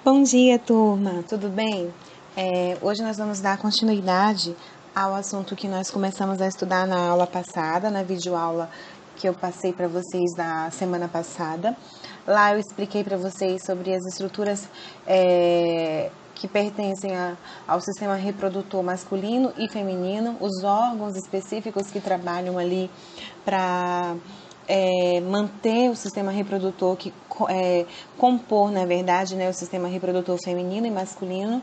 Bom dia, turma! Tudo bem? Hoje nós vamos dar continuidade ao assunto que nós começamos a estudar na aula passada, na videoaula que eu passei para vocês na semana passada. Lá eu expliquei para vocês sobre as estruturas que pertencem ao sistema reprodutor masculino e feminino, os órgãos específicos que trabalham ali para manter o sistema reprodutor, compor, na verdade, né, o sistema reprodutor feminino e masculino.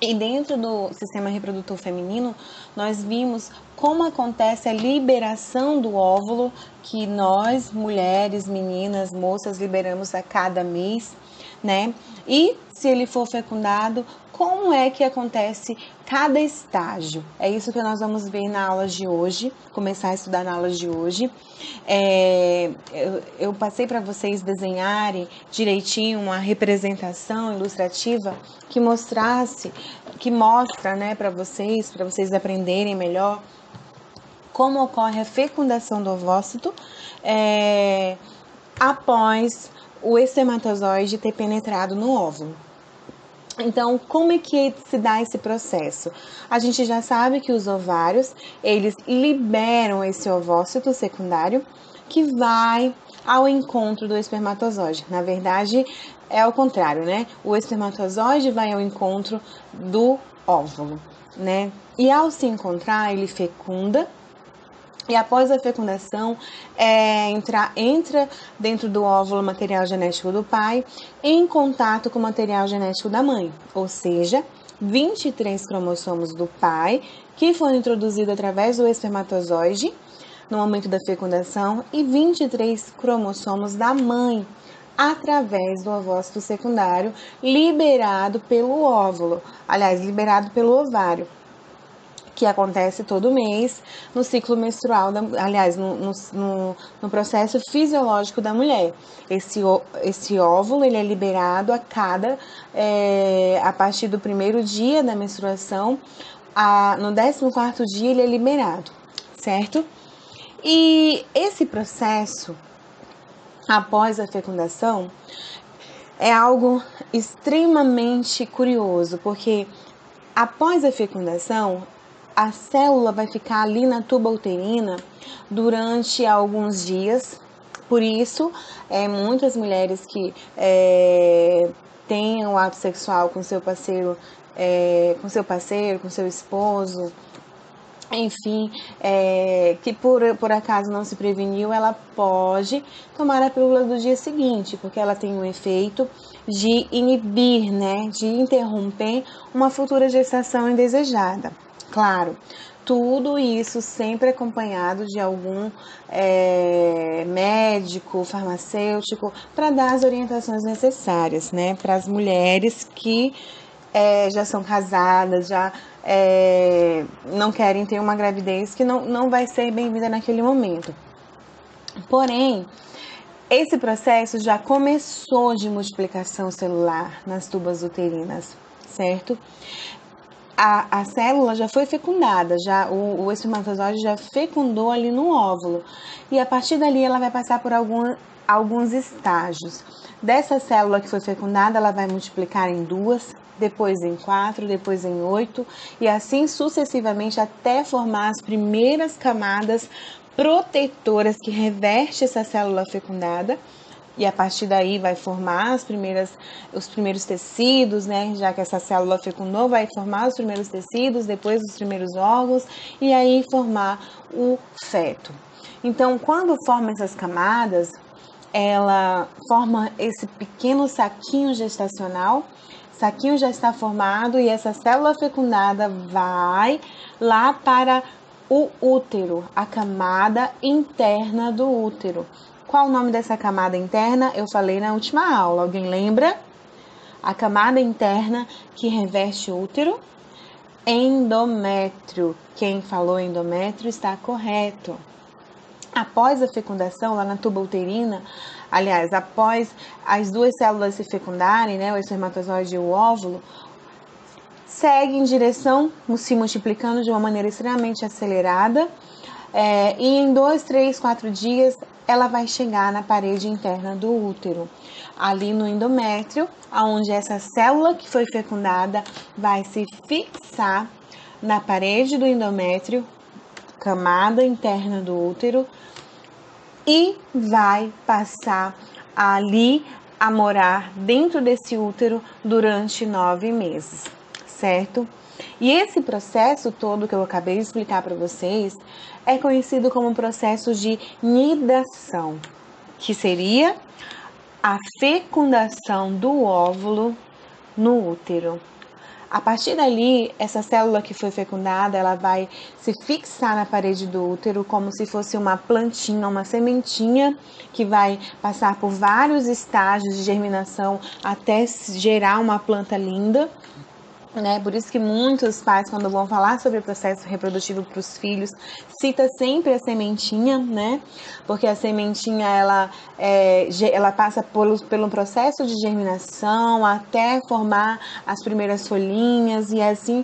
E dentro do sistema reprodutor feminino, nós vimos como acontece a liberação do óvulo, que nós, mulheres, meninas, moças, liberamos a cada mês, né? E se ele for fecundado, como é que acontece cada estágio? É isso que nós vamos ver na aula de hoje, começar a estudar na aula de hoje. Eu passei para vocês desenharem direitinho uma representação ilustrativa que mostra, né, para vocês aprenderem melhor como ocorre a fecundação do ovócito após o espermatozoide ter penetrado no óvulo. Então, como é que se dá esse processo? A gente já sabe que os ovários, eles liberam esse ovócito secundário que vai ao encontro do espermatozoide. Na verdade, é ao contrário, né? O espermatozoide vai ao encontro do óvulo, né? E ao se encontrar, ele fecunda. E após a fecundação, entra dentro do óvulo o material genético do pai em contato com o material genético da mãe, ou seja, 23 cromossomos do pai que foram introduzidos através do espermatozoide no momento da fecundação e 23 cromossomos da mãe através do ovócito secundário liberado pelo óvulo, liberado pelo ovário, que acontece todo mês no ciclo menstrual, no processo fisiológico da mulher. Esse óvulo ele é liberado a partir do primeiro dia da menstruação, no 14º dia ele é liberado, certo? E esse processo, após a fecundação, é algo extremamente curioso, porque após a fecundação, a célula vai ficar ali na tuba uterina durante alguns dias. Por isso, muitas mulheres que têm um ato sexual com seu parceiro, com seu esposo, enfim, que por acaso não se preveniu, ela pode tomar a pílula do dia seguinte, porque ela tem um efeito de inibir, né, de interromper uma futura gestação indesejada. Claro, tudo isso sempre acompanhado de algum médico, farmacêutico, para dar as orientações necessárias, né, para as mulheres que já são casadas, já não querem ter uma gravidez que não vai ser bem-vinda naquele momento. Porém, esse processo já começou de multiplicação celular nas tubas uterinas, certo? A célula já foi fecundada, o espermatozoide já fecundou ali no óvulo. E a partir dali ela vai passar por alguns estágios. Dessa célula que foi fecundada, ela vai multiplicar em 2, depois em 4, depois em 8, e assim sucessivamente até formar as primeiras camadas protetoras que reveste essa célula fecundada. E a partir daí vai formar os primeiros tecidos, né? Já que essa célula fecundou, vai formar os primeiros tecidos, depois os primeiros órgãos e aí formar o feto. Então, quando forma essas camadas, ela forma esse pequeno saquinho gestacional. O saquinho já está formado e essa célula fecundada vai lá para o útero, a camada interna do útero. Qual o nome dessa camada interna? Eu falei na última aula. Alguém lembra? A camada interna que reveste o útero? Endométrio. Quem falou endométrio está correto. Após a fecundação, lá na tuba uterina, após as duas células se fecundarem, né, o espermatozoide e o óvulo, segue em direção, se multiplicando de uma maneira extremamente acelerada, e em 2, 3, 4 dias ela vai chegar na parede interna do útero, ali no endométrio, onde essa célula que foi fecundada vai se fixar na parede do endométrio, camada interna do útero, e vai passar ali a morar dentro desse útero durante 9 meses, certo? E esse processo todo que eu acabei de explicar para vocês é conhecido como processo de nidação, que seria a fecundação do óvulo no útero. A partir dali, essa célula que foi fecundada, ela vai se fixar na parede do útero como se fosse uma plantinha, uma sementinha que vai passar por vários estágios de germinação até gerar uma planta linda, né? Por isso que muitos pais, quando vão falar sobre o processo reprodutivo para os filhos, cita sempre a sementinha, né? Porque a sementinha, ela passa pelo processo de germinação até formar as primeiras folhinhas e assim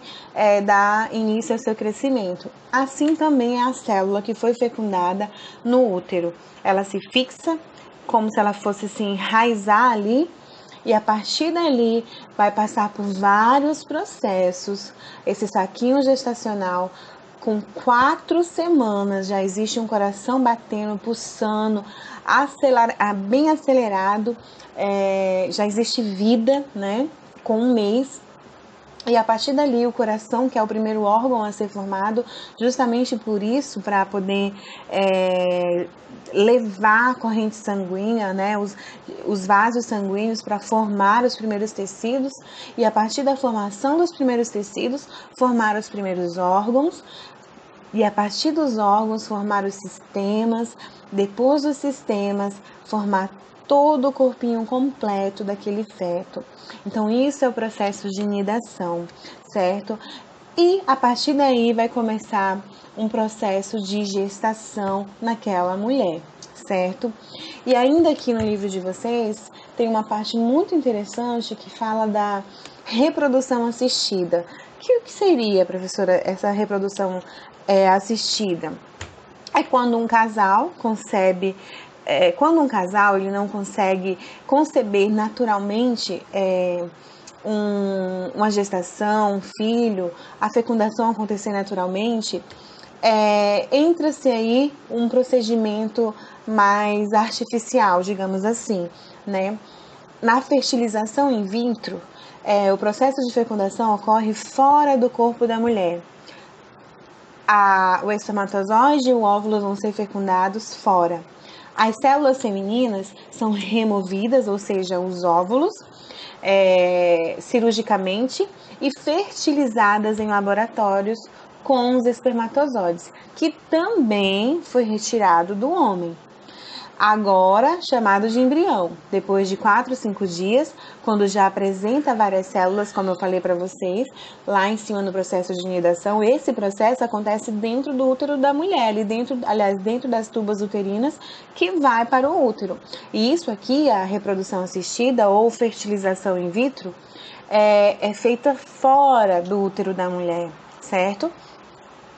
dar início ao seu crescimento. Assim também é a célula que foi fecundada no útero. Ela se fixa como se ela fosse se enraizar ali, e a partir dali vai passar por vários processos. Esse saquinho gestacional, com 4 semanas, já existe um coração batendo, pulsando, bem acelerado, já existe vida, né? Com 1 mês. E a partir dali, o coração, que é o primeiro órgão a ser formado, justamente por isso, para poder levar a corrente sanguínea, né, os vasos sanguíneos para formar os primeiros tecidos, e a partir da formação dos primeiros tecidos, formar os primeiros órgãos, e a partir dos órgãos, formar os sistemas, depois dos sistemas, formar todo o corpinho completo daquele feto. Então, isso é o processo de nidação, certo? E a partir daí vai começar um processo de gestação naquela mulher, certo? E ainda aqui no livro de vocês tem uma parte muito interessante que fala da reprodução assistida. O que seria, professora, essa reprodução assistida? É quando um casal concebe. Quando um casal ele não consegue conceber naturalmente uma gestação, um filho, a fecundação acontecer naturalmente, entra-se aí um procedimento mais artificial, digamos assim, né? Na fertilização in vitro, o processo de fecundação ocorre fora do corpo da mulher. O espermatozoide e o óvulo vão ser fecundados fora. As células femininas são removidas, ou seja, os óvulos, cirurgicamente e fertilizadas em laboratórios com os espermatozoides, que também foi retirado do homem. Agora chamado de embrião, depois de 4 ou 5 dias, quando já apresenta várias células, como eu falei para vocês, lá em cima no processo de nidação, esse processo acontece dentro do útero da mulher, dentro das tubas uterinas, que vai para o útero. E isso aqui, a reprodução assistida ou fertilização in vitro, é feita fora do útero da mulher, certo?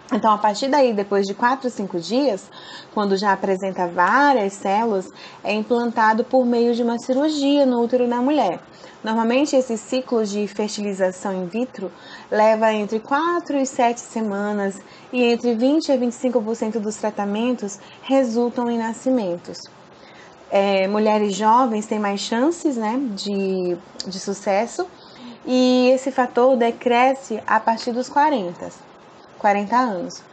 Então, a partir daí, depois de 4 ou 5 dias, quando já apresenta várias células, é implantado por meio de uma cirurgia no útero da mulher. Normalmente, esse ciclo de fertilização in vitro leva entre 4 e 7 semanas e entre 20 a 25% dos tratamentos resultam em nascimentos. Mulheres jovens têm mais chances, né, de sucesso, e esse fator decresce a partir dos 40 anos.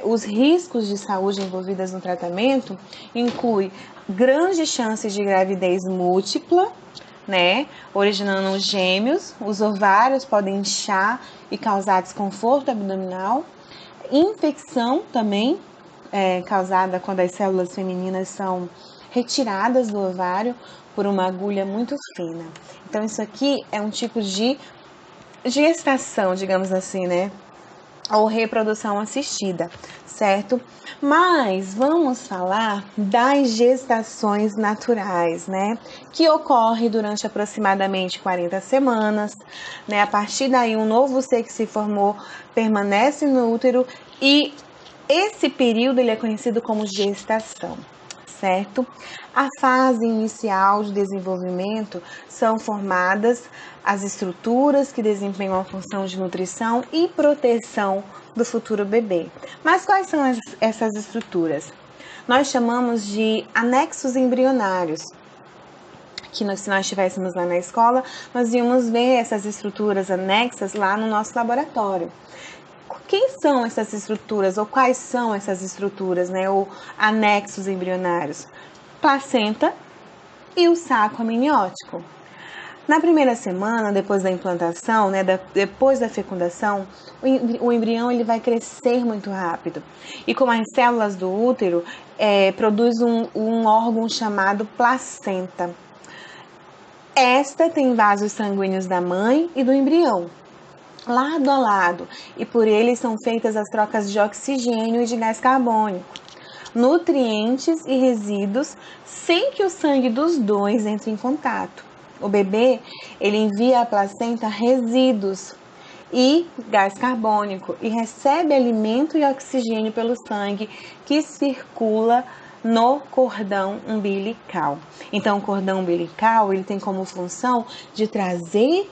Os riscos de saúde envolvidos no tratamento incluem grandes chances de gravidez múltipla, né, originando gêmeos, os ovários podem inchar e causar desconforto abdominal, infecção também, causada quando as células femininas são retiradas do ovário por uma agulha muito fina. Então, isso aqui é um tipo de gestação, digamos assim, né? Ou reprodução assistida, certo? Mas vamos falar das gestações naturais, né? Que ocorre durante aproximadamente 40 semanas, né? A partir daí, um novo ser que se formou permanece no útero e esse período ele é conhecido como gestação, certo? A fase inicial de desenvolvimento são formadas as estruturas que desempenham a função de nutrição e proteção do futuro bebê. Mas quais são essas estruturas? Nós chamamos de anexos embrionários, que se nós estivéssemos lá na escola, nós íamos ver essas estruturas anexas lá no nosso laboratório. Quem são essas estruturas, ou quais são essas estruturas, né, ou anexos embrionários? Placenta e o saco amniótico. Na primeira semana, depois da implantação, né, depois da fecundação, o embrião ele vai crescer muito rápido. E como as células do útero produz um órgão chamado placenta. Esta tem vasos sanguíneos da mãe e do embrião, lado a lado, e por eles são feitas as trocas de oxigênio e de gás carbônico, nutrientes e resíduos, sem que o sangue dos dois entre em contato. O bebê, ele envia à placenta resíduos e gás carbônico e recebe alimento e oxigênio pelo sangue que circula no cordão umbilical. Então, o cordão umbilical, ele tem como função de trazer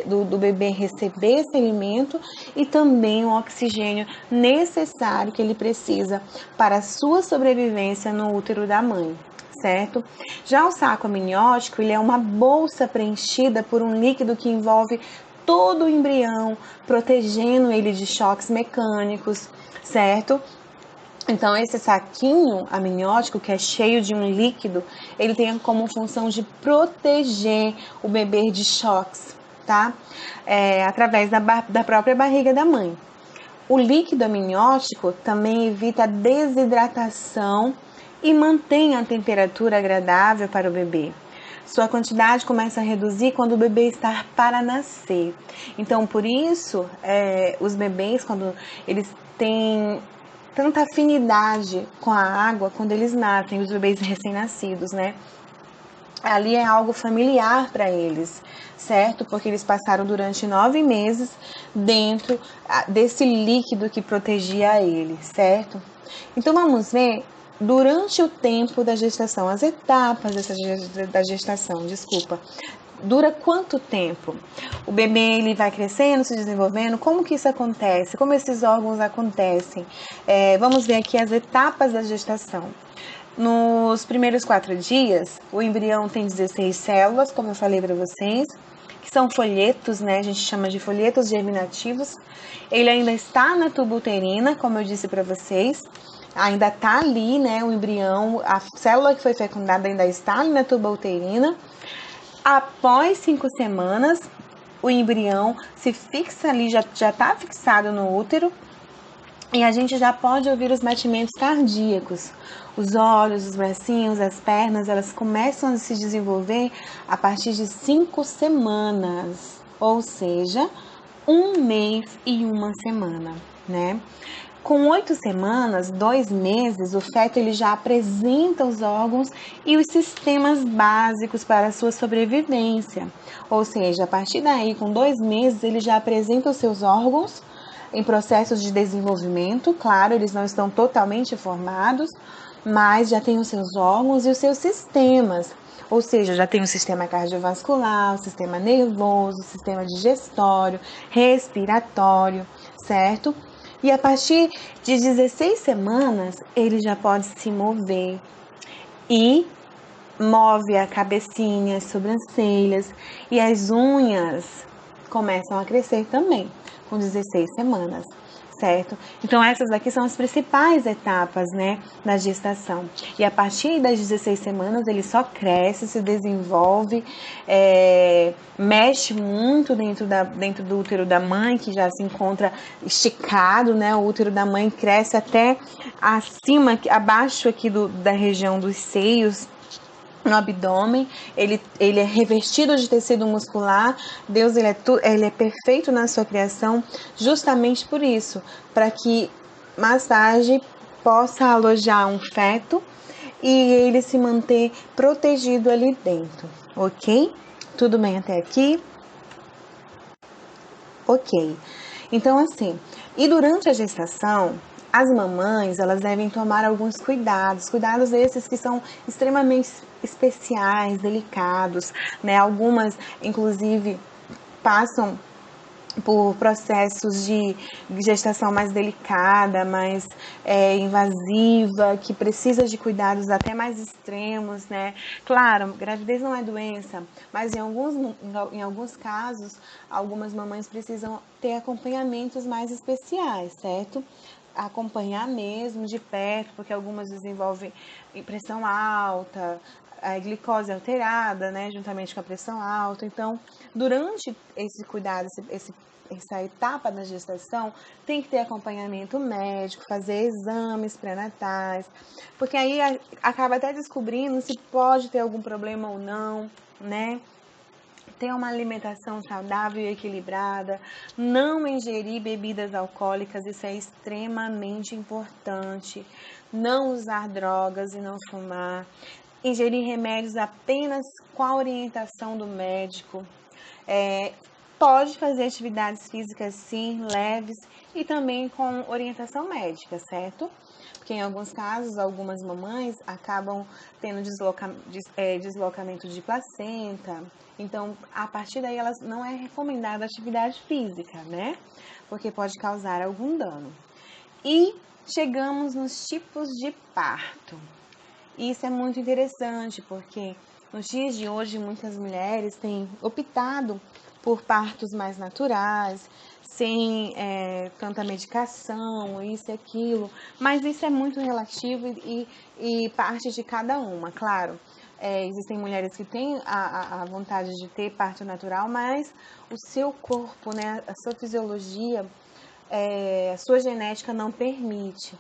do bebê receber esse alimento e também o oxigênio necessário que ele precisa para a sua sobrevivência no útero da mãe, certo? Já o saco amniótico, ele é uma bolsa preenchida por um líquido que envolve todo o embrião, protegendo ele de choques mecânicos, certo? Então, esse saquinho amniótico, que é cheio de um líquido, ele tem como função de proteger o bebê de choques, tá? Através da própria barriga da mãe. O líquido amniótico também evita a desidratação e mantém a temperatura agradável para o bebê. Sua quantidade começa a reduzir quando o bebê está para nascer. Então, por isso, os bebês, quando eles têm tanta afinidade com a água, quando eles nascem, os bebês recém-nascidos, né? Ali é algo familiar para eles, certo? Porque eles passaram durante 9 meses dentro desse líquido que protegia ele, certo? Então, vamos ver durante o tempo da gestação, as etapas da gestação, Dura quanto tempo? O bebê ele vai crescendo, se desenvolvendo? Como que isso acontece? Como esses órgãos acontecem? Vamos ver aqui as etapas da gestação. Nos primeiros 4 dias, o embrião tem 16 células, como eu falei para vocês, que são folhetos, né? A gente chama de folhetos germinativos. Ele ainda está na tuba uterina, como eu disse para vocês. Ainda está ali, né? O embrião, a célula que foi fecundada ainda está ali na tuba uterina. Após 5 semanas, o embrião se fixa ali, já está fixado no útero, e a gente já pode ouvir os batimentos cardíacos. Os olhos, os bracinhos, as pernas, elas começam a se desenvolver a partir de 5 semanas, ou seja, 1 mês e 1 semana, né? Com 8 semanas, 2 meses, o feto ele já apresenta os órgãos e os sistemas básicos para a sua sobrevivência. Ou seja, a partir daí, com 2 meses, ele já apresenta os seus órgãos em processos de desenvolvimento. Claro, eles não estão totalmente formados, mas já tem os seus órgãos e os seus sistemas. Ou seja, já tem o sistema cardiovascular, o sistema nervoso, o sistema digestório, respiratório, certo? E a partir de 16 semanas, ele já pode se mover e move a cabecinha, as sobrancelhas e as unhas começam a crescer também com 16 semanas, certo? Então, essas aqui são as principais etapas, né, da gestação. E a partir das 16 semanas, ele só cresce, se desenvolve, mexe muito dentro do útero da mãe, que já se encontra esticado, né? O útero da mãe cresce até acima, abaixo aqui da região dos seios, no abdômen. Ele é revestido de tecido muscular. Deus ele é perfeito na sua criação, justamente por isso, para que mais tarde possa alojar um feto e ele se manter protegido ali dentro, ok? Tudo bem até aqui? Ok. Então, assim, e durante a gestação, As mamães, elas devem tomar alguns cuidados esses que são extremamente especiais, delicados, né? Algumas, inclusive, passam por processos de gestação mais delicada, mais invasiva, que precisa de cuidados até mais extremos, né? Claro, gravidez não é doença, mas em alguns casos, algumas mamães precisam ter acompanhamentos mais especiais, certo? Acompanhar mesmo de perto, porque algumas desenvolvem pressão alta, a glicose alterada, né, juntamente com a pressão alta. Então, durante esse cuidado, essa etapa da gestação, tem que ter acompanhamento médico, fazer exames pré-natais, porque aí acaba até descobrindo se pode ter algum problema ou não, né? Ter uma alimentação saudável e equilibrada, não ingerir bebidas alcoólicas, isso é extremamente importante. Não usar drogas e não fumar. Ingerir remédios apenas com a orientação do médico. Pode fazer atividades físicas, sim, leves e também com orientação médica, certo? Porque em alguns casos, algumas mamães acabam tendo deslocamento de placenta. Então, a partir daí, elas não é recomendada atividade física, né? Porque pode causar algum dano. E chegamos nos tipos de parto. Isso é muito interessante, porque nos dias de hoje, muitas mulheres têm optado por partos mais naturais, sem tanta medicação, isso e aquilo. Mas isso é muito relativo e parte de cada uma, claro. Existem mulheres que têm a vontade de ter parto natural, mas o seu corpo, né, a sua fisiologia, a sua genética não permite.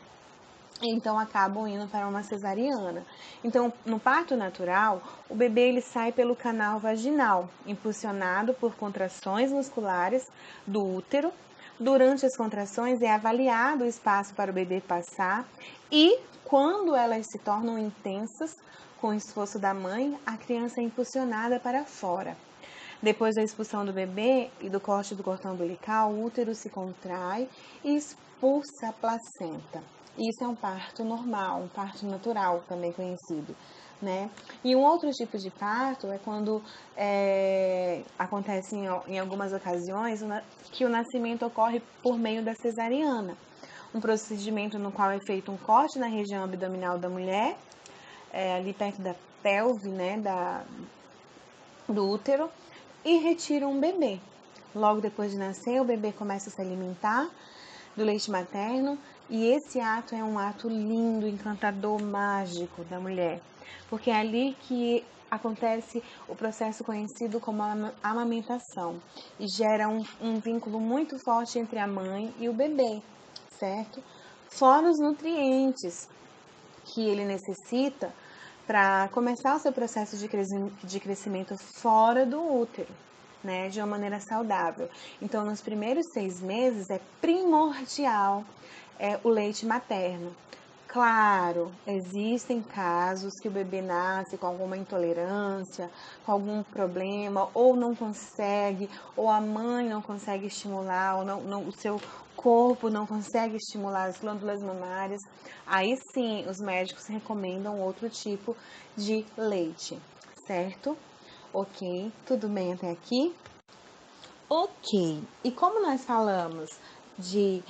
Então acabam indo para uma cesariana. Então, no parto natural, o bebê ele sai pelo canal vaginal, impulsionado por contrações musculares do útero. Durante as contrações é avaliado o espaço para o bebê passar e quando elas se tornam intensas, com o esforço da mãe, a criança é impulsionada para fora. Depois da expulsão do bebê e do corte do cordão umbilical, o útero se contrai e expulsa a placenta. Isso é um parto normal, um parto natural, também conhecido, né? E um outro tipo de parto é quando acontece em algumas ocasiões que o nascimento ocorre por meio da cesariana. Um procedimento no qual é feito um corte na região abdominal da mulher, ali perto da pelve, né, do útero, e retira um bebê. Logo depois de nascer, o bebê começa a se alimentar do leite materno e esse ato é um ato lindo, encantador, mágico da mulher, porque é ali que acontece o processo conhecido como amamentação e gera um vínculo muito forte entre a mãe e o bebê, certo? Fora os nutrientes que ele necessita para começar o seu processo de crescimento fora do útero, né, de uma maneira saudável. Então, nos primeiros 6 meses é primordial o leite materno. Claro, existem casos que o bebê nasce com alguma intolerância, com algum problema, ou não consegue, ou a mãe não consegue estimular, ou o seu corpo não consegue estimular as glândulas mamárias. Aí sim, os médicos recomendam outro tipo de leite, certo? Ok, tudo bem até aqui? Ok, e como nós falamos de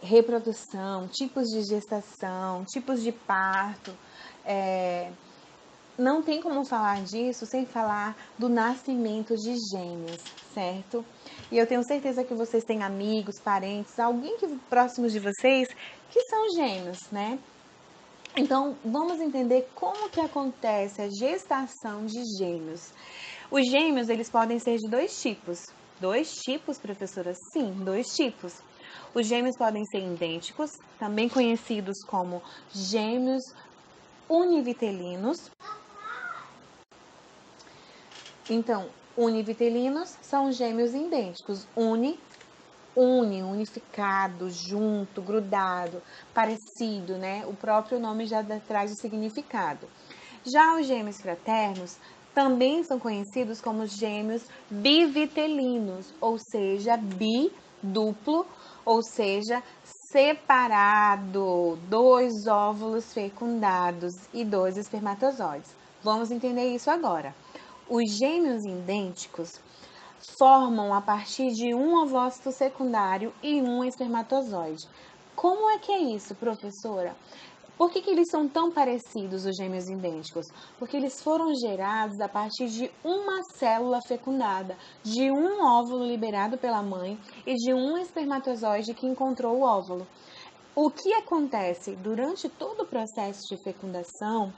reprodução, tipos de gestação, tipos de parto, não tem como falar disso sem falar do nascimento de gêmeos, certo? E eu tenho certeza que vocês têm amigos, parentes, alguém próximos de vocês que são gêmeos, né? Então, vamos entender como que acontece a gestação de gêmeos. Os gêmeos, eles podem ser de dois tipos. Dois tipos, professora? Sim, dois tipos. Os gêmeos podem ser idênticos, também conhecidos como gêmeos univitelinos. Então, univitelinos são gêmeos idênticos. Unificado, junto, grudado, parecido, né? O próprio nome já traz o significado. Já os gêmeos fraternos também são conhecidos como gêmeos bivitelinos, ou seja, bi, duplo, ou seja, separado, 2 óvulos fecundados e 2 espermatozoides. Vamos entender isso agora. Os gêmeos idênticos formam a partir de um ovócito secundário e um espermatozoide. Como é que é isso, professora? Por que eles são tão parecidos, os gêmeos idênticos? Porque eles foram gerados a partir de uma célula fecundada, de um óvulo liberado pela mãe e de um espermatozoide que encontrou o óvulo. O que acontece durante todo o processo de fecundação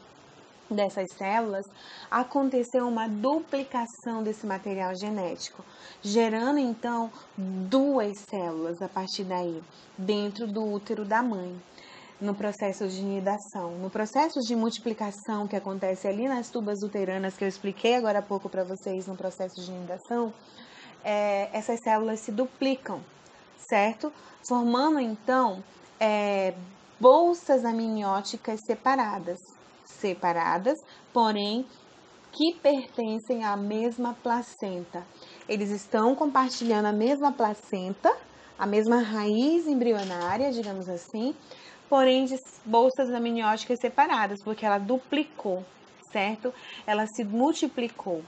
dessas células, aconteceu uma duplicação desse material genético, gerando então 2 células a partir daí, dentro do útero da mãe, no processo de nidação. No processo de multiplicação que acontece ali nas tubas uteranas, que eu expliquei agora há pouco para vocês no processo de nidação, essas células se duplicam, certo? Formando então bolsas amnióticas separadas, porém que pertencem à mesma placenta. Eles estão compartilhando a mesma placenta, a mesma raiz embrionária, digamos assim, porém de bolsas amnióticas separadas, porque ela duplicou, certo? Ela se multiplicou.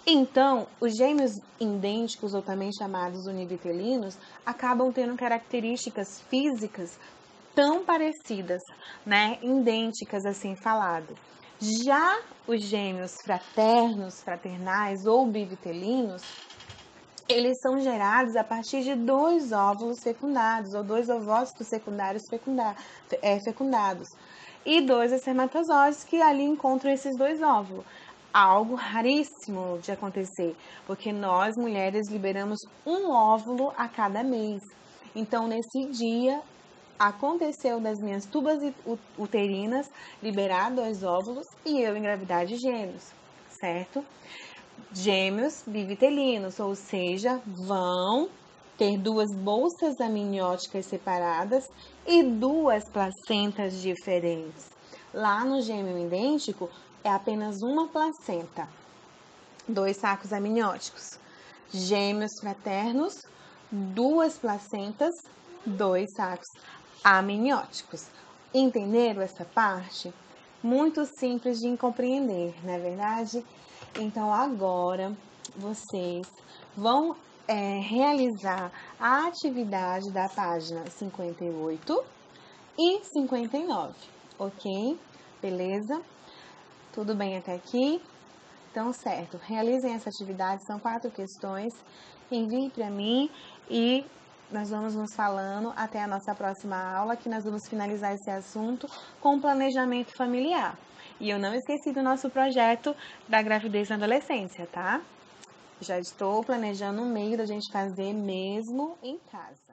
Então, os gêmeos idênticos, ou também chamados univitelinos, acabam tendo características físicas tão parecidas, né? Idênticas, assim falado. Já os gêmeos fraternos, fraternais ou bivitelinos, eles são gerados a partir de 2 óvulos fecundados, ou 2 ovócitos secundários fecundados, e 2 espermatozoides que ali encontram esses 2 óvulos. Algo raríssimo de acontecer, porque nós mulheres liberamos um óvulo a cada mês. Então, nesse dia, aconteceu das minhas tubas uterinas liberar 2 óvulos e eu engravidar de gêmeos, certo? Gêmeos bivitelinos, ou seja, vão ter 2 bolsas amnióticas separadas e 2 placentas diferentes. Lá no gêmeo idêntico é apenas uma placenta, 2 sacos amnióticos. Gêmeos fraternos, 2 placentas, 2 sacos amnióticos. Entenderam essa parte? Muito simples de compreender, não é verdade? Então, agora, vocês vão realizar a atividade da página 58 e 59, ok? Beleza? Tudo bem até aqui? Então, certo. Realizem essa atividade, são 4 questões. Envie para mim e nós vamos nos falando até a nossa próxima aula, que nós vamos finalizar esse assunto com planejamento familiar. E eu não esqueci do nosso projeto da gravidez na adolescência, tá? Já estou planejando um meio da gente fazer mesmo em casa.